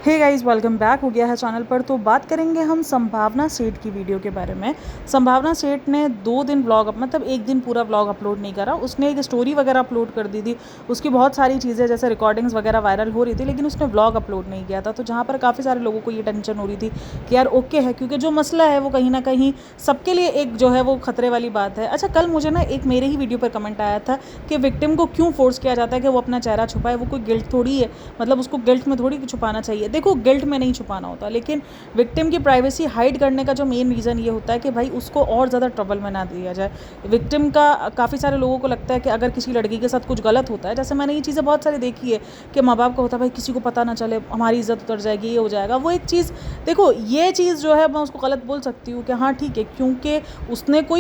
Hey guys, welcome back हो गया है चैनल पर। तो बात करेंगे हम संभावना सेठ की वीडियो के बारे में। संभावना सेठ ने 2 दिन व्लॉग मतलब 1 दिन पूरा व्लॉग अपलोड नहीं करा। उसने एक स्टोरी वगैरह अपलोड कर दी थी। उसकी बहुत सारी चीज़ें जैसे रिकॉर्डिंग्स वगैरह वायरल हो रही थी, लेकिन उसने व्लॉग अपलोड नहीं किया था। तो जहाँ पर काफ़ी सारे लोगों को ये टेंशन हो रही थी कि यार ओके है, क्योंकि जो मसला है वो कहीं ना कहीं सबके लिए एक जो है वो खतरे वाली बात है। अच्छा, कल मुझे ना एक मेरे ही वीडियो पर कमेंट आया था कि विक्टिम को क्यों फोर्स किया जाता है कि वो अपना चेहरा छुपाए। वो कोई गिल्ट थोड़ी है, मतलब उसको गिल्ट में थोड़ी छुपाना चाहिए। देखो, गिल्ट में नहीं छुपाना होता, लेकिन विक्टिम की प्राइवेसी हाइड करने का जो मेन रीज़न ये होता है कि भाई उसको और ज़्यादा ट्रबल में ना दिया जाए। विक्टिम का काफ़ी सारे लोगों को लगता है कि अगर किसी लड़की के साथ कुछ गलत होता है, जैसे मैंने ये चीज़ें बहुत सारी देखी है कि माँ बाप का होता है भाई किसी को पता ना चले, हमारी इज्जत उतर जाएगी, ये हो जाएगा, वो एक चीज़। देखो, ये चीज़ जो है मैं उसको गलत बोल सकती हूँ कि हाँ ठीक है, क्योंकि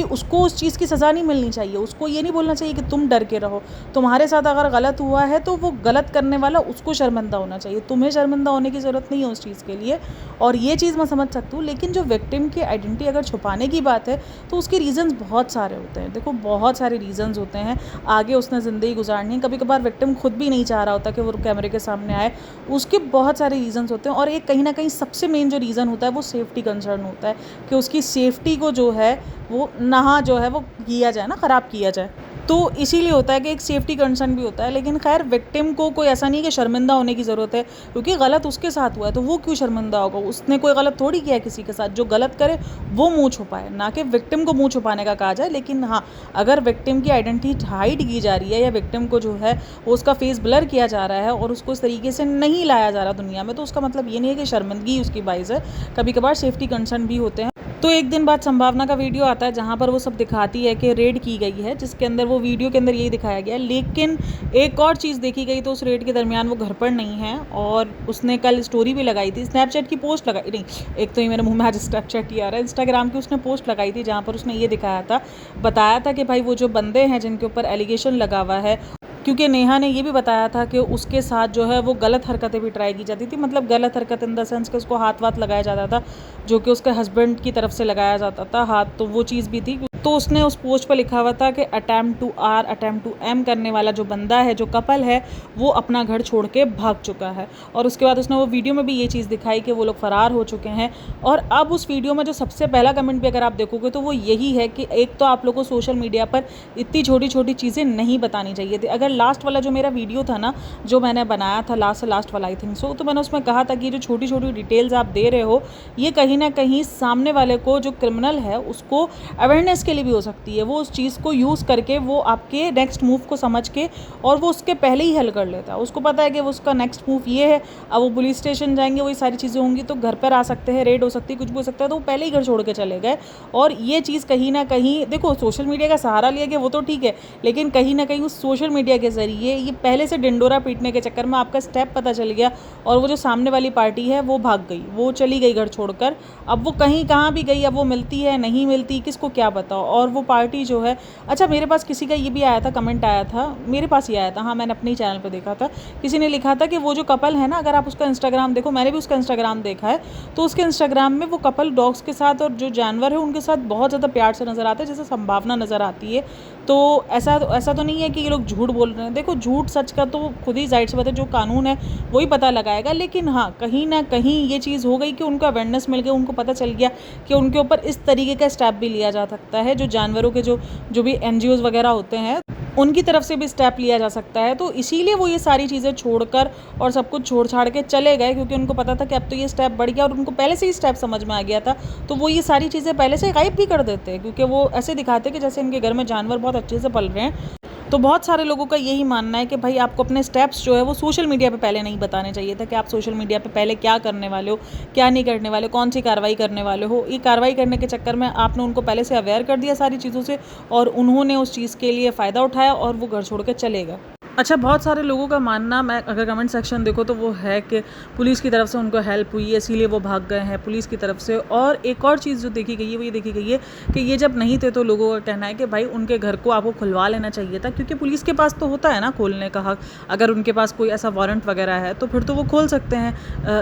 उसको उस चीज़ की सज़ा नहीं मिलनी चाहिए। उसको ये नहीं बोलना चाहिए कि तुम डर के रहो। तुम्हारे साथ अगर गलत हुआ है तो वो गलत करने वाला उसको शर्मिंदा होना चाहिए, तुम्हें शर्मिंदा होने की ज़रूरत नहीं है उस चीज़ के लिए। और ये चीज़ मैं समझ सकती हूँ, लेकिन जो विक्टिम की आइडेंटिटी अगर छुपाने की बात है तो उसके रीज़न्स बहुत सारे होते हैं। देखो, बहुत सारे रीज़न्स होते हैं। आगे उसने ज़िंदगी गुजारनी है, कभी कभार विक्टिम खुद भी नहीं चाह रहा होता कि वो कैमरे के सामने आए। उसके बहुत सारे रीज़न्स होते हैं, और एक कहीं ना कहीं सबसे मेन जो रीज़न होता है वो सेफ्टी कंसर्न होता है कि उसकी सेफ्टी को जो है वो नहा जो है वो किया जाए ना, ख़राब किया जाए। तो इसीलिए होता है कि एक सेफ्टी कंसर्न भी होता है। लेकिन खैर, विक्टिम को कोई ऐसा नहीं है कि शर्मिंदा होने की ज़रूरत है, क्योंकि गलत उसके साथ हुआ है तो वो क्यों शर्मिंदा होगा। उसने कोई गलत थोड़ी किया है किसी के साथ। जो गलत करे वो मुंह छुपाए, ना कि विक्टिम को मुंह छुपाने का कहा जाए। लेकिन हाँ, अगर विक्टिम की आइडेंटिटी हाइड की जा रही है या विक्टिम को जो है वो उसका फेस ब्लर किया जा रहा है और उसको इस तरीके से नहीं लाया जा रहा दुनिया में, तो उसका मतलब ये नहीं है कि शर्मिंदगी उसकी बाइस है। कभी कभार सेफ्टी कंसर्न भी होते हैं। तो एक दिन बाद संभावना का वीडियो आता है जहाँ पर वो सब दिखाती है कि रेड की गई है, जिसके अंदर वो वीडियो के अंदर यही दिखाया गया है। लेकिन एक और चीज़ देखी गई, तो उस रेड के दरमियान वो घर पर नहीं है। और उसने कल स्टोरी भी लगाई थी, स्नैपचैट की पोस्ट लगाई नहीं, एक तो ये मेरे मुंह में आज स्नैपचैट ही आ रहा है, इंस्टाग्राम की उसने पोस्ट लगाई थी जहाँ पर उसने ये दिखाया था, बताया था कि भाई वो जो बंदे हैं जिनके ऊपर एलिगेशन लगा हुआ है, क्योंकि नेहा ने ये भी बताया था कि उसके साथ जो है वो गलत हरकतें भी ट्राई की जाती थी। मतलब गलत हरकत इन द सेंस कि उसको हाथ वाथ लगाया जाता था, जो कि उसके हस्बैंड की तरफ से लगाया जाता था हाथ, तो वो चीज़ भी थी। तो उसने उस पोस्ट पर लिखा हुआ था कि attempt to or attempt to एम करने वाला जो बंदा है, जो कपल है, वो अपना घर छोड़ के भाग चुका है। और उसके बाद उसने वो वीडियो में भी ये चीज़ दिखाई कि वो लोग फ़रार हो चुके हैं। और अब उस वीडियो में जो सबसे पहला कमेंट भी अगर आप देखोगे तो वो यही है कि एक तो आप लोगों को सोशल मीडिया पर इतनी छोटी छोटी चीज़ें नहीं बतानी चाहिए थी। अगर लास्ट वाला जो मेरा वीडियो था ना, जो मैंने बनाया था लास्ट वाला, आई थिंक सो, तो मैंने उसमें कहा था कि जो छोटी छोटी डिटेल्स आप दे रहे हो, ये कहीं ना कहीं सामने वाले को, जो क्रिमिनल है, उसको अवेयरनेस के लिए भी हो सकती है। वो उस चीज़ को यूज़ करके वो आपके नेक्स्ट मूव को समझ के और वो उसके पहले ही हल कर लेता है। उसको पता है कि वो उसका नेक्स्ट मूव ये है। अब वो पुलिस स्टेशन जाएंगे, वही सारी चीज़ें होंगी, तो घर पर आ सकते हैं, रेड हो सकती है, कुछ भी हो सकता है, तो वो पहले ही घर छोड़ के चले गए। और ये चीज़ कहीं ना कहीं, देखो, सोशल मीडिया का सहारा लिया गया वो तो ठीक है, लेकिन कहीं ना कहीं उस सोशल मीडिया के ज़रिए ये पहले से डिंडोरा पीटने के चक्कर में आपका स्टेप पता चल गया, और वो जो सामने वाली पार्टी है वो भाग गई, वो चली गई घर छोड़कर। अब वो कहीं कहाँ भी गई, अब वो मिलती है नहीं मिलती, किसको क्या पता। और वो पार्टी जो है, अच्छा, मेरे पास किसी का ये भी आया था, कमेंट आया था, मेरे पास ही आया था, हाँ, मैंने अपने ही चैनल पर देखा था, किसी ने लिखा था कि वो जो कपल है ना, अगर आप उसका इंस्टाग्राम देखो, मैंने भी उसका इंस्टाग्राम देखा है, तो उसके इंस्टाग्राम में वो कपल डॉग्स के साथ और जो जानवर है उनके साथ बहुत ज़्यादा प्यार से नज़र आता है, जैसे संभावना नज़र आती है। तो ऐसा तो नहीं है कि ये लोग झूठ बोल रहे हैं। देखो, झूठ सच का तो खुद ही जाहिर सी बात है, जो कानून है वही पता लगाएगा। लेकिन हाँ, कहीं ना कहीं ये चीज़ हो गई कि उनको अवेयरनेस मिल गया, उनको पता चल गया कि उनके ऊपर इस तरीके का स्टेप भी लिया जा सकता है। जो जानवरों के जो भी एनजीओज़ वगैरह होते हैं, उनकी तरफ से भी स्टेप लिया जा सकता है। तो इसीलिए वो ये सारी चीज़ें छोड़कर और सब कुछ छोड़ छाड़ के चले गए, क्योंकि उनको पता था कि अब तो ये स्टेप बढ़ गया, और उनको पहले से ही स्टेप समझ में आ गया था। तो वो ये सारी चीज़ें पहले से गायब भी कर देते हैं, क्योंकि वो ऐसे दिखाते कि जैसे इनके घर में जानवर बहुत अच्छे से पल रहे हैं। तो बहुत सारे लोगों का यही मानना है कि भाई आपको अपने स्टेप्स जो है वो सोशल मीडिया पे पहले नहीं बताने चाहिए था, कि आप सोशल मीडिया पे पहले क्या करने वाले हो, क्या नहीं करने वाले, कौन सी कार्रवाई करने वाले हो। ये कार्रवाई करने के चक्कर में आपने उनको पहले से अवेयर कर दिया सारी चीज़ों से, और उन्होंने उस चीज़ के लिए फ़ायदा उठाया और वो घर छोड़ के चले गए। अच्छा, बहुत सारे लोगों का मानना, मैं अगर कमेंट सेक्शन देखो तो वो है कि पुलिस की तरफ से उनको हेल्प हुई है, इसीलिए वो भाग गए हैं पुलिस की तरफ से। और एक और चीज़ जो देखी गई है वो ये देखी गई है कि ये जब नहीं थे तो लोगों का कहना है कि भाई उनके घर को आपको खुलवा लेना चाहिए था, क्योंकि पुलिस के पास तो होता है ना खोलने का हक। अगर उनके पास कोई ऐसा वारंट वगैरह है तो फिर तो वो खोल सकते हैं,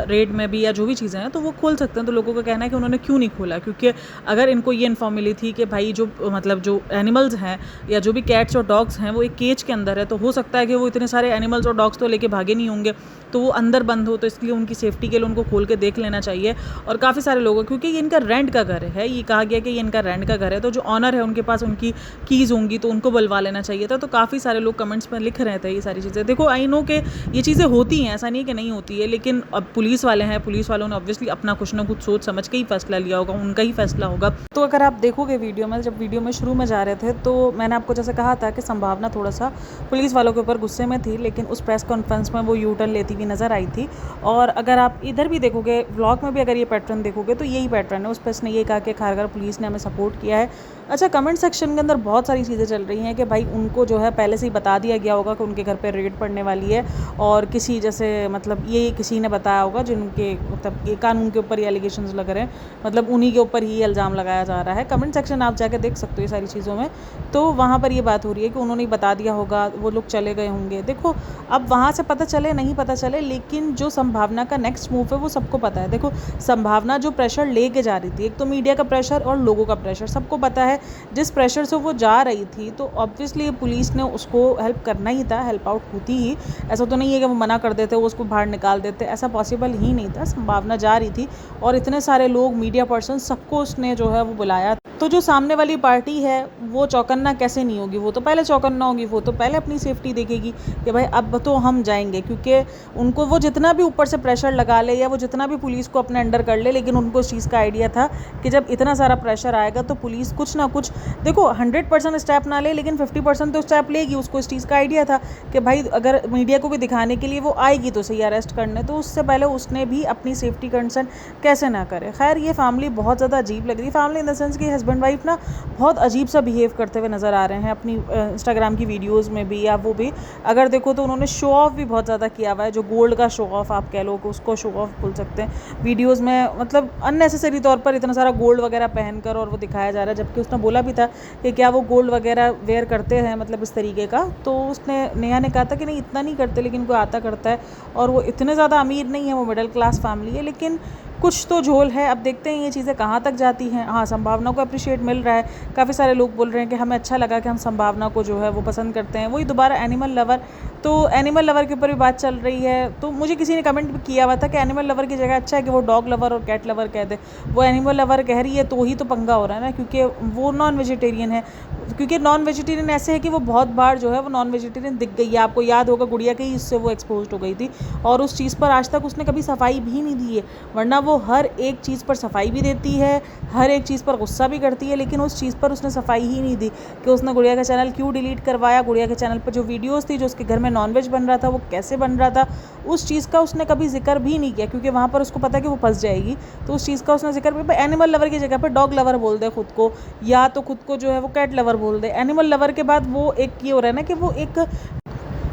रेड में भी या जो भी चीज़ें हैं तो वो खोल सकते हैं। तो लोगों का कहना है कि उन्होंने क्यों नहीं खोला, क्योंकि अगर इनको ये इन्फॉर्म मिली थी कि भाई जो मतलब जो एनिमल्स हैं या जो भी कैट्स और डॉग्स हैं वो एक केज के अंदर है, तो हो सकता है कि वो इतने सारे एनिमल्स और डॉग्स तो लेके भागे नहीं होंगे। तो वो अंदर बंद हो, तो इसलिए उनकी सेफ्टी के लिए उनको खोल के देख लेना चाहिए। और काफ़ी सारे लोगों, क्योंकि ये इनका रेंट का घर है, ये कहा गया कि ये इनका रेंट का घर है, तो जो ऑनर है उनके पास उनकी कीज़ होंगी, तो उनको बुलवा लेना चाहिए था। तो काफ़ी सारे लोग कमेंट्स में लिख रहे थे ये सारी चीज़ें। देखो आई नो कि ये चीज़ें होती हैं, ऐसा नहीं है कि नहीं होती है, लेकिन अब पुलिस वाले हैं, पुलिस वालों ने ऑब्वियसली अपना कुछ ना कुछ सोच समझ के ही फैसला लिया होगा, उनका ही फैसला होगा। तो अगर आप देखोगे वीडियो में, जब वीडियो में शुरू में जा रहे थे, तो मैंने आपको जैसे कहा था कि संभावना थोड़ा सा पुलिस वालों के ऊपर गुस्से में थी, लेकिन उस प्रेस कॉन्फ्रेंस में वो यू टर्न लेती हुई नज़र आई थी। और अगर आप इधर भी देखोगे, व्लॉग में भी अगर ये पैटर्न देखोगे, तो यही पैटर्न है। उस प्रेस ने ये कहा कि खारघर पुलिस ने हमें सपोर्ट किया है। अच्छा, कमेंट सेक्शन के अंदर बहुत सारी चीज़ें चल रही हैं कि भाई उनको जो है पहले से ही बता दिया गया होगा कि उनके घर पे रेड पड़ने वाली है, और किसी जैसे मतलब ये किसी ने बताया होगा जिनके मतलब ये कानून के ऊपर ये एलिगेशंस लग रहे हैं, मतलब उन्हीं के ऊपर ही इल्ज़ाम लगाया जा रहा है। कमेंट सेक्शन आप जाके देख सकते हो ये सारी चीज़ों में, तो वहाँ पर ये बात हो रही है कि उन्होंने बता दिया होगा, वो लोग चले गए होंगे। देखो अब वहाँ से पता चले नहीं पता चले, लेकिन जो संभावना का नेक्स्ट मूव है वो सबको पता है। देखो संभावना जो प्रेशर लेके जा रही थी, एक तो मीडिया का प्रेशर और लोगों का प्रेशर, सबको पता है जिस प्रेशर से वो जा रही थी, तो ऑब्वियसली पुलिस ने उसको हेल्प करना ही था, हेल्प आउट होती ही। ऐसा तो नहीं है कि वो मना कर देते, वो उसको बाहर निकाल देते, ऐसा पॉसिबल ही नहीं था। संभावना जा रही थी और इतने सारे लोग, मीडिया पर्सन, सबको उसने जो है वो बुलाया। तो जो सामने वाली पार्टी है वो चौकन्ना कैसे नहीं होगी, वो तो पहले चौकन्ना होगी, वो तो पहले अपनी सेफ्टी देखेगी कि भाई अब तो हम जाएंगे, क्योंकि उनको वो जितना भी ऊपर से प्रेशर लगा ले या वो जितना भी पुलिस को अपने अंडर कर ले, लेकिन उनको इस चीज़ का आइडिया था कि जब इतना सारा प्रेशर आएगा तो पुलिस कुछ ना कुछ, देखो 100% स्टेप ना ले, लेकिन 50% तो स्टेप लेगी। उसको इस चीज़ का आइडिया था कि भाई अगर मीडिया को भी दिखाने के लिए वो आएगी तो सही अरेस्ट करने, तो उससे पहले उसने भी अपनी सेफ्टी कंसर्न कैसे ना करे। खैर ये फैमिली बहुत ज़्यादा अजीब लग रही है, फैमिली इन द सेंस कि हस्बैंड वाइफ ना बहुत अजीब सा बिहेव करते हुए नज़र आ रहे हैं अपनी इंस्टाग्राम की वीडियोज़ में भी, या वो भी अगर देखो तो उन्होंने शो ऑफ भी बहुत ज़्यादा किया हुआ है, जो गोल्ड का शो ऑफ आप कह लो कि उसको शो ऑफ बोल सकते हैं वीडियोज़ में, मतलब अननेसेसरी तौर पर इतना सारा गोल्ड वगैरह पहनकर और वो दिखाया जा रहा है, जबकि उसने बोला भी था कि क्या वो गोल्ड वगैरह वेयर करते हैं, मतलब इस तरीके का। तो उसने, नेहा ने कहा था कि नहीं इतना नहीं करते, लेकिन कोई आता करता है, और वो इतने ज़्यादा अमीर नहीं है, वो मिडिल क्लास फैमिली है, लेकिन कुछ तो झोल है। अब देखते हैं ये चीज़ें कहाँ तक जाती हैं। हाँ, संभावना को अप्रिशिएट मिल रहा है, काफ़ी सारे लोग बोल रहे हैं कि हमें अच्छा लगा कि हम संभावना को जो है वो पसंद करते हैं। वही दोबारा एनिमल लवर, तो एनिमल लवर के ऊपर भी बात चल रही है। तो मुझे किसी ने कमेंट भी किया हुआ था कि एनिमल लवर की जगह अच्छा है कि वो डॉग लवर और कैट लवर कह दे। वो एनिमल लवर कह रही है तो ही तो पंगा हो रहा है ना, क्योंकि वो नॉन वेजिटेरियन है। क्योंकि नॉन वेजिटेरियन ऐसे है कि वो बहुत बार जो है वो नॉन वेजिटेरियन दिख गई है। आपको याद होगा गुड़िया के ही इससे वो एक्सपोज हो गई थी, और उस चीज़ पर आज तक उसने कभी सफाई भी नहीं दी है, वरना वो हर एक चीज़ पर सफाई भी देती है, हर एक चीज़ पर गुस्सा भी करती है, लेकिन उस चीज़ पर उसने सफाई ही नहीं दी कि उसने गुड़िया का चैनल क्यों डिलीट करवाया, गुड़िया के चैनल पर जो वीडियोज़ थी, जो उसके घर में नॉनवेज बन रहा था, वो कैसे बन रहा था, उस चीज़ का उसने कभी जिक्र भी नहीं किया, क्योंकि वहाँ पर उसको पता है कि वो फंस जाएगी। तो उस चीज़ का उसने जिक्र भी, एनिमल लवर की जगह पर डॉग लवर बोल दे खुद को, या तो खुद को जो है वो कैट लवर बोल दे। एनिमल लवर के बाद वो एक ये हो रहा है ना कि वो एक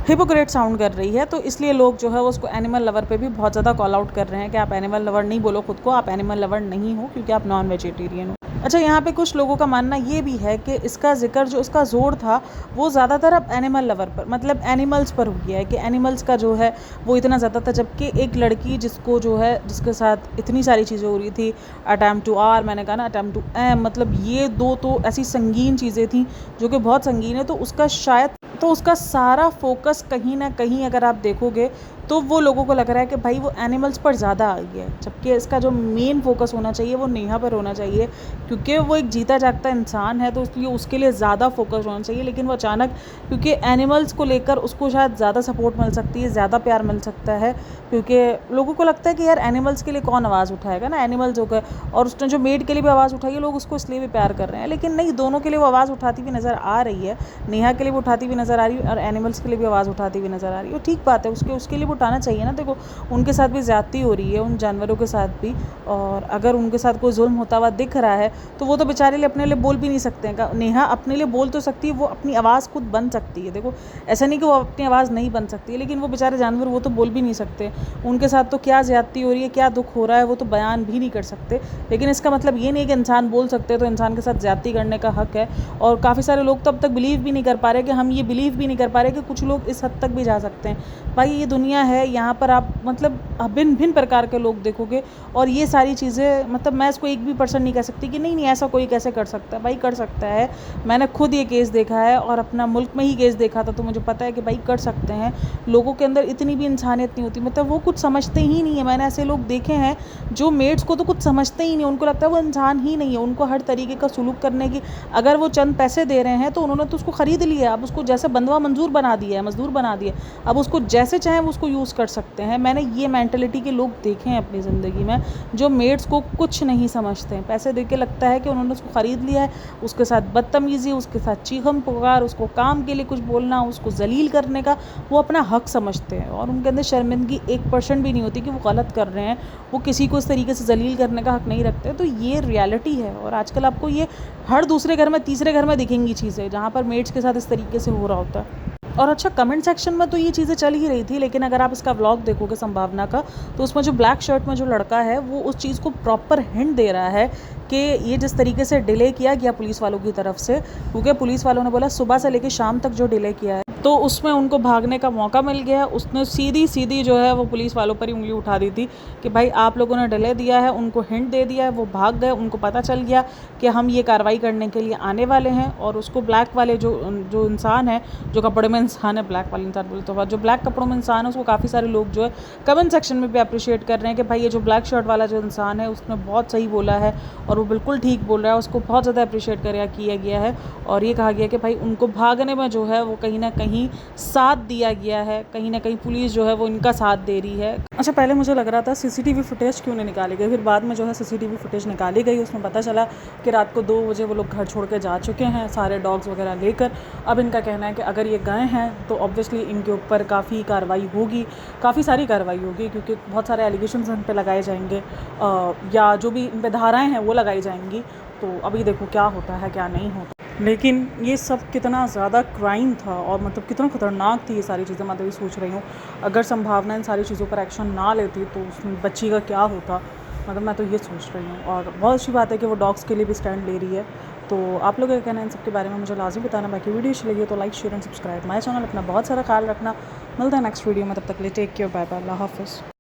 हिपोक्रेट साउंड कर रही है, तो इसलिए लोग जो है वो उसको एनिमल लवर पे भी बहुत ज़्यादा कॉल आउट कर रहे हैं कि आप एनिमल लवर नहीं बोलो खुद को, आप एनिमल लवर नहीं हो क्योंकि आप नॉन वेजिटेरियन हो। अच्छा, यहाँ पे कुछ लोगों का मानना ये भी है कि इसका जिक्र, जो इसका जोर था वो ज़्यादातर अब एनिमल लवर पर, मतलब एनिमल्स पर हो गया है कि एनिमल्स का जो है वो इतना ज़्यादा था। जबकि एक लड़की जिसको जो है, जिसके साथ इतनी सारी चीज़ें हो रही थी, अटैम्प्ट टू आर, मैंने कहा ना अटैम्प्ट टू एम, मतलब ये दो तो ऐसी संगीन चीज़ें थी जो कि बहुत संगीन है। तो उसका शायद, तो उसका सारा फोकस कहीं ना कहीं अगर आप देखोगे तो वो लोगों को लग रहा है कि भाई वो एनिमल्स पर ज़्यादा आ गया है, जबकि इसका जो मेन फोकस होना चाहिए वो नेहा पर होना चाहिए, क्योंकि वो एक जीता जागता इंसान है, तो इसलिए उसके लिए ज़्यादा फोकस होना चाहिए। लेकिन वो अचानक, क्योंकि एनिमल्स को लेकर उसको शायद ज़्यादा सपोर्ट मिल सकती है, ज़्यादा प्यार मिल सकता है, क्योंकि लोगों को लगता है कि यार एनिमल्स के लिए कौन आवाज़ उठाएगा ना, एनिमल्स हो गए, और उसने जो मेड के लिए भी आवाज़ उठाई है, लोग उसको इसलिए भी प्यार कर रहे हैं। लेकिन नहीं, दोनों के लिए वो आवाज़ उठाती हुई नज़र आ रही है, नेहा के लिए भी उठाती हुई नज़र आ रही है और एनिमल्स के लिए भी आवाज़ उठाती हुई नज़र आ रही है। और ठीक बात है, उसके लिए भी उठाना चाहिए ना। देखो उनके साथ भी ज़्यादती हो रही है, उन जानवरों के साथ भी, और अगर उनके साथ कोई जुल्म होता हुआ दिख रहा है तो वो तो बेचारे लिए अपने लिए बोल भी नहीं सकते हैं। नेहा अपने लिए बोल तो सकती है, वो अपनी आवाज़ खुद बन सकती है। देखो ऐसा नहीं कि वो अपनी आवाज़ नहीं बन सकती है, लेकिन वो बेचारे जानवर वो तो बोल भी नहीं सकते। उनके साथ तो क्या ज़्यादती हो रही है, क्या दुख हो रहा है, वो तो बयान भी नहीं कर सकते। लेकिन इसका मतलब ये नहीं कि इंसान बोल सकते तो इंसान के साथ ज़्यादती करने का हक है। और काफ़ी सारे लोग तो अब तक बिलीव भी नहीं कर पा रहे, कि हम ये बिलीव भी नहीं कर पा रहे कि कुछ लोग इस हद तक भी जा सकते हैं। भाई ये दुनिया है, यहाँ पर आप मतलब भिन्न भिन्न प्रकार के लोग देखोगे। और ये सारी चीज़ें मतलब मैं इसको एक भी पर्सन नहीं कह सकती कि नहीं नहीं ऐसा कोई कैसे कर सकता है, भाई कर सकता है। मैंने खुद ये केस देखा है और अपना मुल्क में ही केस देखा था, तो मुझे पता है कि भाई कर सकते हैं। लोगों के अंदर इतनी भी इंसानियत नहीं होती, मतलब वो कुछ समझते ही नहीं है। मैंने ऐसे लोग देखे हैं जो मेड्स को तो कुछ समझते ही नहीं, उनको लगता है वो इंसान ही नहीं है। उनको हर तरीके का सुलूक करने की, अगर वो चंद पैसे दे रहे हैं तो उन्होंने तो उसको ख़रीद लिया, अब उसको जैसे बंदवा मंजूर बना दिया है, मजदूर बना दिया, अब उसको जैसे चाहें वो उसको यूज़ कर सकते हैं। मैंने ये मेंटलिटी के लोग देखे हैं अपनी ज़िंदगी में, जो मेड्स को कुछ नहीं समझते हैं। पैसे दे के लगता है कि उन्होंने उसको ख़रीद लिया है, उसके साथ बदतमीज़ी, उसके साथ चीखम पुकार, उसको काम के लिए कुछ बोलना, उसको जलील करने का वो अपना हक समझते हैं। और उनके अंदर शर्मिंदगी 1% भी नहीं होती कि वो गलत कर रहे हैं, वो किसी को इस तरीके से जलील करने का हक नहीं रखते। तो ये रियलिटी है। और आजकल आपको ये हर दूसरे घर में, तीसरे घर में दिखेंगी चीज़ें, जहाँ पर मेड्स के साथ इस तरीके से हो रहा होता है। और अच्छा, कमेंट सेक्शन में तो ये चीज़ें चल ही रही थी, लेकिन अगर आप इसका व्लॉग देखोगे संभावना का, तो उसमें जो ब्लैक शर्ट में जो लड़का है वो उस चीज़ को प्रॉपर हिंट दे रहा है कि ये जिस तरीके से डिले किया गया पुलिस वालों की तरफ से, क्योंकि पुलिस वालों ने बोला सुबह से लेकर शाम तक जो डिले किया है, तो उसमें उनको भागने का मौका मिल गया। उसने सीधी सीधी जो है वो पुलिस वालों पर ही उंगली उठा दी थी कि भाई आप लोगों ने डिले दिया है, उनको हिंट दे दिया है, वो भाग गए, उनको पता चल गया कि हम ये कार्रवाई करने के लिए आने वाले हैं। और उसको ब्लैक वाले जो इंसान है, जो कपड़े में इंसान है, ब्लैक वाले इंसान बोलते हो, जो ब्लैक कपड़ों में इंसान है, उसको काफ़ी सारे लोग जो है कमेंट सेक्शन में भी अप्रिशिएट कर रहे हैं कि भाई ये जो ब्लैक शर्ट वाला जो इंसान है उसने बहुत सही बोला है और वो बिल्कुल ठीक बोल रहा है, उसको बहुत ज़्यादा अप्रिशिएट किया गया है। और ये कहा गया कि भाई उनको भागने में जो है वो कहीं ना कहीं साथ दिया गया है, कहीं ना कहीं पुलिस जो है वो इनका साथ दे रही है। अच्छा, पहले मुझे लग रहा था सीसीटीवी फुटेज क्यों नहीं निकाली गई, फिर बाद में जो है सीसीटीवी फुटेज निकाली गई, उसमें पता चला कि रात को 2 बजे वो लोग घर छोड़ के जा चुके हैं सारे डॉग्स वगैरह लेकर। अब इनका कहना है कि अगर ये गए हैं तो ऑब्वियसली इनके ऊपर काफ़ी कार्रवाई होगी, काफ़ी सारी कार्रवाई होगी, क्योंकि बहुत सारे एलिगेशंस इन पे लगाए जाएंगे या जो भी इन पे धाराएँ हैं वो लगाई जाएंगी। तो अभी देखो क्या होता है क्या नहीं होता। लेकिन ये सब कितना ज़्यादा क्राइम था और मतलब कितना ख़तरनाक थी ये सारी चीज़ें। मैं तो ये सोच रही हूँ अगर संभावना इन सारी चीज़ों पर एक्शन ना लेती तो उस बच्ची का क्या होता, मतलब मैं तो ये सोच रही हूँ। और बहुत अच्छी बात है कि वो डॉग्स के लिए भी स्टैंड ले रही है। तो आप लोग क्या कहना है इन सब के बारे में मुझे लाजमी बताना। बाकी वीडियो अच्छी लगी तो like share and subscribe my channel. अपना बहुत सारा ख्याल रखना, मिलता है नेक्स्ट वीडियो में, तब तक के लिए टेक केयर, बाय बाय, अल्लाह हाफ़िज़।